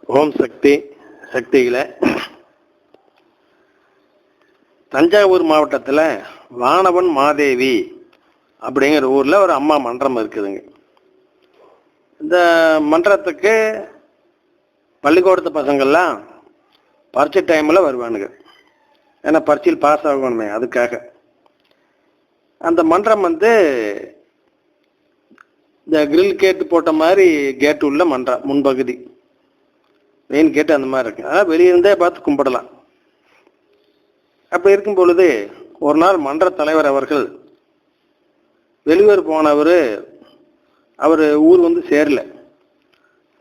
ஓம் சக்தி சக்தியில் தஞ்சாவூர் மாவட்டத்தில் வானவன் மாதேவி அப்படிங்கிற ஊரில் ஒரு அம்மா மன்றம் இருக்குதுங்க. இந்த மன்றத்துக்கு பள்ளிக்கூடத்து பசங்கள்லாம் பரீட்சை டைமில் வருவானுங்க. ஏன்னா பரீட்சையில் பாஸ் ஆகணுமே, அதுக்காக. அந்த மன்றம் இந்த கிரில் கேட்டு போட்ட மாதிரி கேட்டு உள்ள மன்றம், முன்பகுதி மெயின் கேட்டு அந்த மாதிரி இருக்கு. அதான் வெளியிருந்தே பார்த்து கும்பிடலாம். அப்படி இருக்கும் பொழுது ஒரு நாள் மன்ற தலைவர் அவர்கள் வெளியூர் போனவர், அவர் ஊர் சேரல.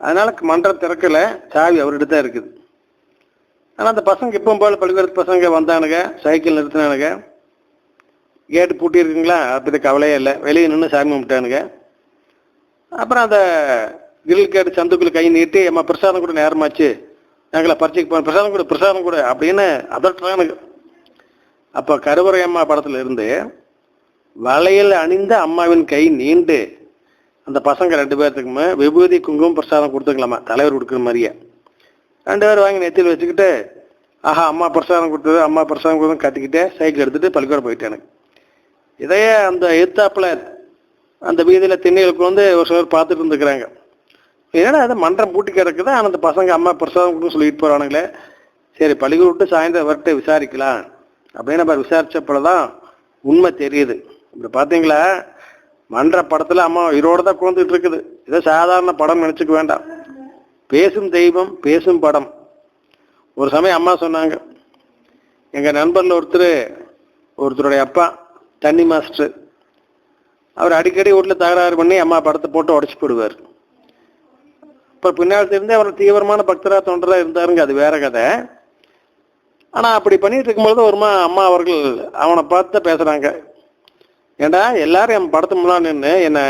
அதனால மன்றம் திறக்கல, சாவி அவர்கிட்ட தான் இருக்குது. ஆனால் அந்த பசங்க எப்பவும் போல பள்ளிக்கூடத்து பசங்க வந்தானுங்க, சைக்கிள் நிறுத்தினானுங்க. கேட்டு பூட்டி இருக்குங்களா, அப்படி கவலையே இல்லை, வெளியே நின்று சாமி கும்பிட்டானுங்க. அப்புறம் அந்த கிரில் கேட்டு சந்துக்குள்ள கை நீட்டி, அம்மா பிரசாதம் கூட நேரமாச்சு, எங்களை பரீட்சைக்கு போன பிரசாதம் கூட அப்படின்னு அதட்டுறானுங்க. அப்போ கருவறை அம்மா படத்துல இருந்து வளையல் அணிந்த அம்மாவின் கை நீண்டு அந்த பசங்க 2 பேர்த்துக்குமே விபூதி குங்குமம் பிரசாதம் கொடுத்துக்கலாமா, தலைவர் கொடுக்குற மாதிரியே. 2 பேர் வாங்கி நெத்தியில் வச்சுக்கிட்டு, ஆஹா அம்மா பிரசாதம் கொடுத்தது கத்திக்கிட்டே சைக்கிள் எடுத்துட்டு பள்ளிக்கூடம் போயிட்டானுங்க. இதையே அந்த எதிர்த்தாப்புல அந்த வீதியில் திண்ணைகளுக்கு ஒரு சிலர் பார்த்துட்டு இருந்துக்கிறாங்க. ஏன்னா அதை மன்றம் பூட்டி கிடக்குது, ஆனால் அந்த பசங்க அம்மா பிரசாதம் கொடுத்து சொல்லிட்டு போகிறானுங்களே, சரி பள்ளிக்கூடம் விட்டு சாயந்தரம் வரட்டு விசாரிக்கலாம் அப்படின்னு நம்ம விசாரிச்சப்பதான் உண்மை தெரியுது. இப்படி பார்த்தீங்களா, மன்ற படத்தில் அம்மா உயிரோடு தான் உட்காந்துட்டு இருக்குது. இதை சாதாரண படம் நினச்சிக்க வேண்டாம், பேசும் தெய்வம், பேசும் படம். ஒரு சமயம் அம்மா சொன்னாங்க, எங்கள் நண்பரில் ஒருத்தருடைய அப்பா தண்ணி மாஸ்டர், அவர் அடிக்கடி வீட்டில் தகராறு பண்ணி அம்மா படத்தை போட்டு உடச்சி போடுவார். இப்போ பின்னால் தெரிஞ்சு அவர் தீவிரமான பக்தராக தொண்டராக இருந்தாருங்க, அது வேற கதை. ஆனால் அப்படி பண்ணிட்டு இருக்கும்போது ஒருமா அம்மா அவர்கள் அவனை பார்த்து பேசுகிறாங்க, ஏண்டா எல்லாரும் என் படத்து முன்னாடி நின்று என்னை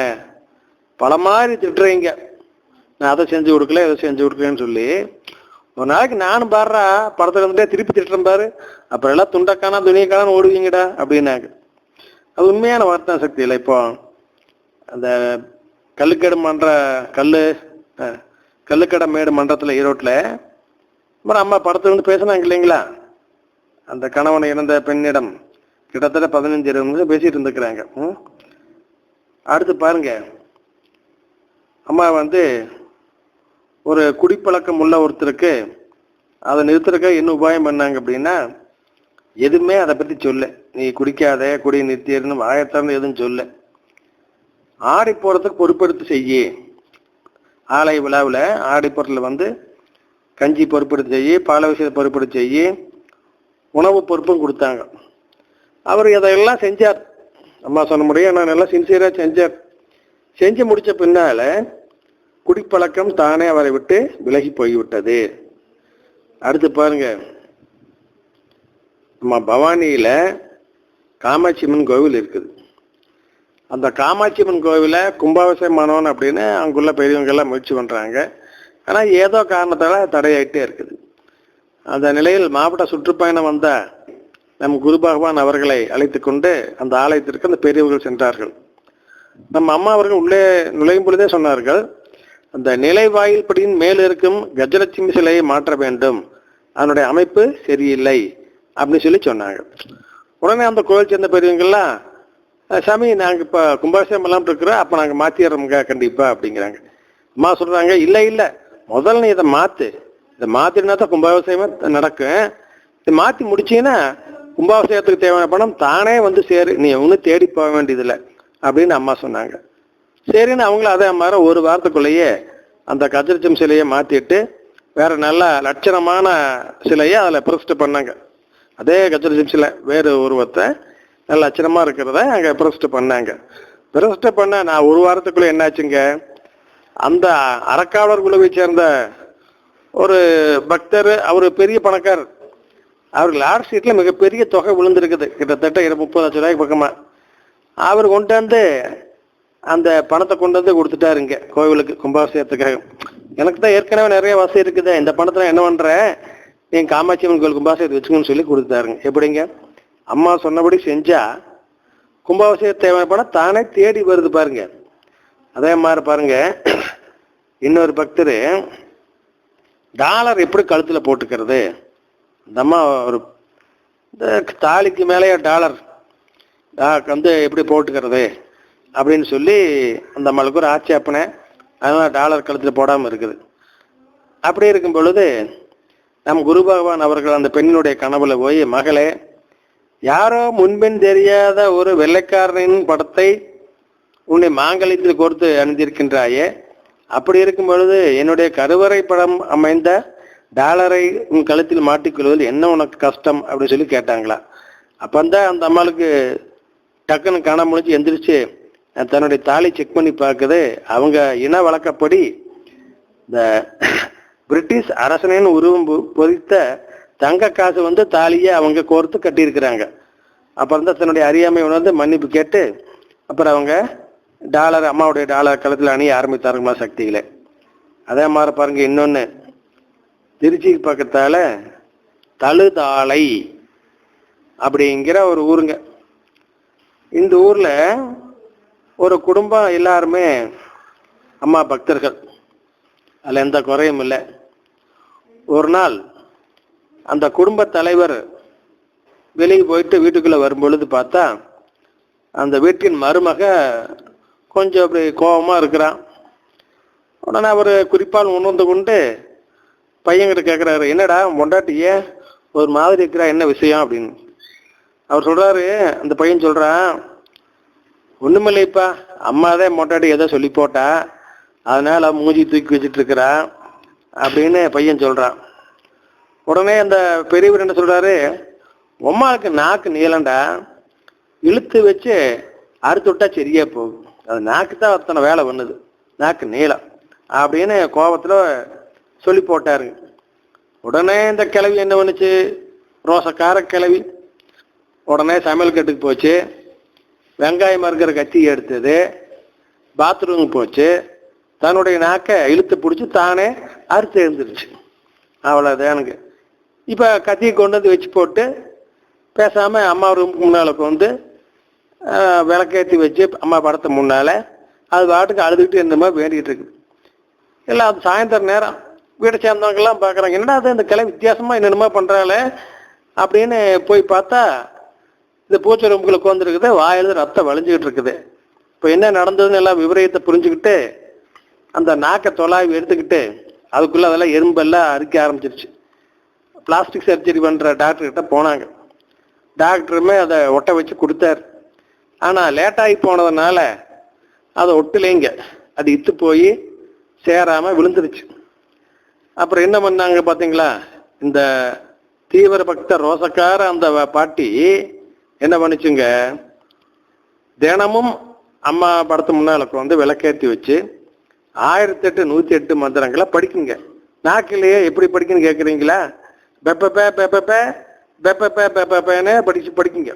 பல மாதிரி திட்டுறீங்க, நான் அதை செஞ்சு கொடுக்கல இதை செஞ்சு கொடுக்கலன்னு சொல்லி. ஒரு நாளைக்கு நானும் பாடுறா படத்துல இருந்துட்டே திருப்பி திட்டுறேன் பாரு, அப்புறம் எல்லாம் துண்டக்கானா துணியக்கானான்னு ஓடுவீங்கடா அப்படின்னாங்க. அது உண்மையான வார்த்தை சக்தி இல்லை. இப்போ அந்த கல்லுக்கடை மேடு மன்றத்தில் ஈரோட்டில் அப்புறம் அம்மா படத்துல பேசினாங்க இல்லைங்களா, அந்த கணவனை இழந்த பெண்ணிடம் கிட்டத்தட்ட 15-20 நிமிஷம் பேசிட்டு இருந்துக்கிறாங்க. அடுத்து பாருங்க, அம்மா ஒரு குடிப்பழக்கம் உள்ள ஒருத்தருக்கு அதை நிறுத்துறக்க என்ன உபாயம் பண்ணாங்க அப்படின்னா, எதுவுமே அதை பற்றி சொல்ல, நீ குடிக்காத குடி நிறுத்தியன்னு வாயத்திறந்து எதுவும் சொல்ல, ஆடை போகிறதுக்கு பொறுப்பெடுத்து செய்யி. ஆலய விழாவில் ஆடை பொருளில் கஞ்சி பொறுப்பெடுத்து செய்யி, பால விஷயத்தை பொறுப்பெடுத்து செய்யி, உணவு பொறுப்பும் கொடுத்தாங்க. அவர் இதையெல்லாம் செஞ்சார். அம்மா சொன்ன முடியும், நான் நல்லா சின்சியராக செஞ்சார். செஞ்சு முடித்த பின்னால் குடிப்பழக்கம் தானே அவரை விட்டு விலகி போய்விட்டது. அடுத்து பாருங்க, நம்ம பவானியில் காமாட்சியம்மன் கோவில் இருக்குது. அந்த காமாட்சியம்மன் கோவிலை கும்பாபிஷேகம் பண்ணணும் அப்படின்னு அங்குள்ள பெரியவங்கெல்லாம் முயற்சி பண்ணுறாங்க. ஆனால் ஏதோ காரணத்தால் தடையாயிட்டே இருக்குது. அந்த நிலையில் மாவட்ட சுற்றுப்பயணம் வந்த நம் குரு பகவான் அவர்களை அழைத்து கொண்டு அந்த ஆலயத்திற்கு அந்த பெரியவர்கள் சென்றார்கள். நம்ம அம்மா அவர்கள் உள்ளே நுழையும் பொழுதே சொன்னார்கள், அந்த நிலைவாயில் படியின் மேல் இருக்கும் கஜலட்சுமி சிலையை மாற்ற வேண்டும், அதனுடைய அமைப்பு சரியில்லை அப்படின்னு சொல்லி சொன்னாங்க. உடனே அந்த கோவில் சேர்ந்த பெரியவங்கள்லாம், சாமி நாங்கள் இப்போ கும்பாபிஷேகம் எல்லாம் இருக்கிறோம், அப்போ நாங்கள் மாற்றிடுறோம்ங்க கண்டிப்பாக அப்படிங்கிறாங்க. அம்மா சொல்கிறாங்க, இல்லை முதல்ல நீ இதை மாற்று, இதை மாற்றினா தான் கும்பாபிஷேகமே நடக்கும், இதை மாற்றி முடிச்சிங்கன்னா கும்பாபிஷேகத்துக்கு தேவையான பணம் தானே சேரு, நீ ஒன்றும் தேடி போக வேண்டியதில்லை அப்படின்னு அம்மா சொன்னாங்க. சரின்னு அவங்களும் அதே மாதிரி ஒரு வாரத்துக்குள்ளேயே அந்த கஜலட்சுமி சிலையை மாற்றிட்டு வேற நல்ல லட்சணமான சிலையை அதில் பிரதிஷ்டை பண்ணாங்க. அதே கஜலட்சுமி சிலை வேறு உருவத்தை நல்ல லட்சணமாக இருக்கிறத அங்கே பிரதிஷ்டை பண்ணாங்க. பிரதிஷ்டை பண்ண நான் ஒரு வாரத்துக்குள்ளே என்னாச்சுங்க, அந்த அறக்காவலர் குழுவை சேர்ந்த ஒரு பக்தர், அவர் பெரிய பணக்கார், அவர் லார்ட் சீட்டில் மிகப்பெரிய தொகை விழுந்திருக்குது, கிட்டத்தட்ட 30 லட்சம் ரூபாய்க்கு பக்கமாக. அவர் கொண்டு அந்த பணத்தை கொண்டு கொடுத்துட்டாருங்க கோவிலுக்கு கும்பாபிஷேகத்துக்காக. எனக்கு தான் ஏற்கனவே நிறைய வசதி இருக்குது, இந்த பணத்தில் என்ன பண்ணுறேன், நீங்கள் காமாட்சி அம்மன் கோவில் கும்பாபிஷேகத்தை வச்சுக்கணும்னு சொல்லி கொடுத்தாருங்க. எப்படிங்க, அம்மா சொன்னபடி செஞ்சா கும்பாபிஷேக தேவையான பணம் தானே தேடி வருது பாருங்க. அதே மாதிரி பாருங்க, இன்னொரு பக்தர் டாலர் எப்படி கழுத்துல போட்டுக்கிறது, இந்த அம்மா ஒரு இந்த தாலிக்கு மேலேயே டாலர் வந்து எப்படி போட்டுக்கிறது அப்படின்னு சொல்லி அந்த அம்மாளுக்கு ஒரு ஆட்சேபனை. அதனால டாலர் கழுத்துல போடாமல் இருக்குது. அப்படி இருக்கும் பொழுது நம் குரு பகவான் அவர்கள் அந்த பெண்ணினுடைய கனவுல போய், மகளே, யாரோ முன்பின் தெரியாத ஒரு வெள்ளைக்காரனின் படத்தை உன்னை மாங்கல்யத்தில் கோர்த்து அணிந்திருக்கின்றாயே, அப்படி இருக்கும் பொழுது என்னுடைய கருவறை படம் அமைந்த டாலரை உன் கழுத்தில் மாட்டிக்கொள்வது என்ன உனக்கு கஷ்டம் அப்படின்னு சொல்லி கேட்டாங்களா. அப்பந்தான் அந்த அம்மாளுக்கு டக்குன்னு காண முடிச்சு எந்திரிச்சு தன்னுடைய தாலி செக் பண்ணி பார்க்குது. அவங்க இன வழக்கப்படி இந்த பிரிட்டிஷ் அரசனின் உருவம் பொறித்த தங்க காசு வந்து தாலியை அவங்க கோர்த்து கட்டியிருக்கிறாங்க. அப்புறம் தான் தன்னுடைய அறியாமை உணர்ந்து மன்னிப்பு கேட்டு அப்புறம் அவங்க டாலர், அம்மாவுடைய டாலர் கழுத்தில் அணிய ஆரம்பித்தாருங்களா சக்திகளை. அதே மாதிரி பாருங்க, இன்னொன்று திருச்சிக்கு பக்கத்தால தழுதாலை அப்படிங்கிற ஒரு ஊருங்க. இந்த ஊர்ல ஒரு குடும்பம் எல்லாருமே அம்மா பக்தர்கள், அதில் எந்த குறையும் இல்லை. ஒரு நாள் அந்த குடும்ப தலைவர் வெளியே போயிட்டு வீட்டுக்குள்ள வரும் பொழுது பார்த்தா அந்த வீட்டின் மருமக கொஞ்சம் அப்படி கோபமா இருக்கிறான். உடனே அவர் குறிப்பால் உணர்ந்து கொண்டு பையன்கிட்ட கேட்குறாரு, என்னடா பொண்டாட்டியே ஒரு மாதிரி இருக்கிறா, என்ன விஷயம் அப்படின்னு. அவர் சொல்றாரு, அந்த பையன் சொல்றான், ஒண்ணுமில்லைப்பா, அம்மாதான் பொண்டாட்டி ஏதோ சொல்லி போட்டா, அதனால மூஞ்சி தூக்கி வச்சுட்டு இருக்கிறா அப்படின்னு பையன் சொல்றான். உடனே அந்த பெரியவர் என்ன சொல்றாரு, உம்மாவுக்கு நாக்கு நீளண்டா, இழுத்து வச்சு அறுத்து விட்டா சரியா போகும், அது நாக்கு தான் அத்தனை வேலை பண்ணுது, நாக்கு நீளம் அப்படின்னு கோபத்துல சொல்லி போட்டாருங்க. உடனே இந்த கிழவி என்ன பண்ணுச்சு, ரோசக்கார கிழவி, உடனே சமையல் கட்டுக்கு போச்சு, வெங்காயம் அறுக்கிற கத்தி எடுத்தது, பாத்ரூமுக்கு போச்சு, தன்னுடைய நாக்கை இழுத்து பிடிச்சி தானே அறுத்து எழுந்துருச்சு. அவ்வளோதானுங்க. இப்போ கத்தியை கொண்டு வந்து வச்சு போட்டு பேசாமல் அம்மா ரூமுக்கு முன்னால் வந்து விளக்கேற்றி வச்சு அம்மா படத்தை முன்னால் அது பாட்டுக்கு அழுதுகிட்டு இந்த மாதிரி வேண்டிகிட்டு இருக்குது. எல்லாம் அது சாயந்தரம் நேரம் வீட்டை சேர்ந்தவங்கெல்லாம் பார்க்குறாங்க, என்னடா அது இந்த கிளை வித்தியாசமாக என்னென்னமோ பண்ணுறாங்களே அப்படின்னு போய் பார்த்தா இந்த பூச்சி ரூமுக்குள்ள உட்காந்துருக்குது, வாயிலிருந்து ரத்தம் வலிஞ்சுக்கிட்டு இருக்குது. இப்போ என்ன நடந்ததுன்னு எல்லாம் விவரத்தை புரிஞ்சுக்கிட்டு அந்த நாக்கை தொலாவி எடுத்துக்கிட்டு அதுக்குள்ளே அதெல்லாம் எறும்பெல்லாம் அரிக்க ஆரம்பிச்சிருச்சு. பிளாஸ்டிக் சர்ஜரி பண்ணுற டாக்டர்கிட்ட போனாங்க. டாக்டருமே அதை ஒட்ட வச்சு கொடுத்தாரு. ஆனால் லேட்டாகி போனதுனால அதை ஒட்டலைங்க, அது இத்து போய் சேராமல் விழுந்துருச்சு. அப்புறம் என்ன பண்ணாங்க பார்த்தீங்களா, இந்த தீவிர பக்த ரோசக்கார அந்த பாட்டி என்ன பண்ணுச்சுங்க, தினமும் அம்மா படத்து முன்னால் வந்து விளக்கேற்றி வச்சு 1008 மந்திரங்களை படிக்குங்க. நாக்கிலேயே எப்படி படிக்கணும்னு கேட்குறீங்களா, பெப்பப்பே பெப்பப்பே பெப்பப்பே பெப்பப்பேன்னு படிக்குங்க.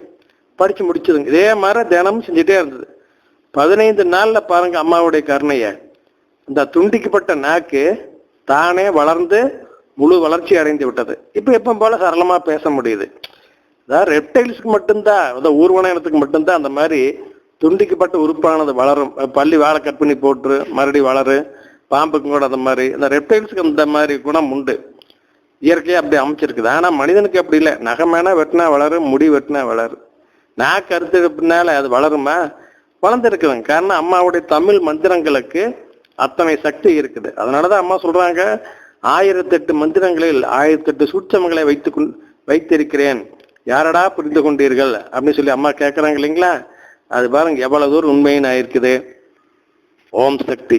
படித்து முடிச்சதுங்க. இதே மாதிரி தினமும் செஞ்சுட்டே இருந்தது. 15 நாளில் பாருங்க அம்மாவுடைய கருணையை, இந்த துண்டிக்கப்பட்ட நாக்கு தானே வளர்ந்து முழு வளர்ச்சி அடைந்து விட்டது. இப்போ எப்போ போல சரளமாக பேச முடியுது. அதாவது ரெப்டைல்ஸுக்கு மட்டும்தான், அதாவது ஊர்வன இனத்துக்கு மட்டும்தான் அந்த மாதிரி துண்டிக்கப்பட்ட உறுப்பானது வளரும். பள்ளி வாழை கட் பண்ணி போட்டு மறுபடியும் வளரும். பாம்புக்கு கூட அந்த மாதிரி, இந்த ரெப்டைல்ஸுக்கு அந்த மாதிரி குணம் உண்டு, இயற்கையாக அப்படி அமைச்சிருக்குது. ஆனால் மனிதனுக்கு அப்படி இல்லை. நகம் வேணா வெட்டினா வளரும், முடி வெட்டினா வளரும். நாக்கு அறுத்து பின்னால அது வளருமா, வளர்ந்துருக்குதுங்க. காரணம் அம்மாவுடைய தமிழ் மந்திரங்களுக்கு அத்தனை சக்தி இருக்குது. அதனாலதான் அம்மா சொல்றாங்க, 1008 மந்திரங்களில் 1008 சூட்சமங்களை வைத்திருக்கிறேன், யாரடா புரிந்து கொண்டீர்கள் அப்படின்னு சொல்லி அம்மா கேட்கறாங்க இல்லைங்களா. அது பாருங்க எவ்வளவு தூரம் உண்மைன்னு ஆயிருக்குது. ஓம் சக்தி.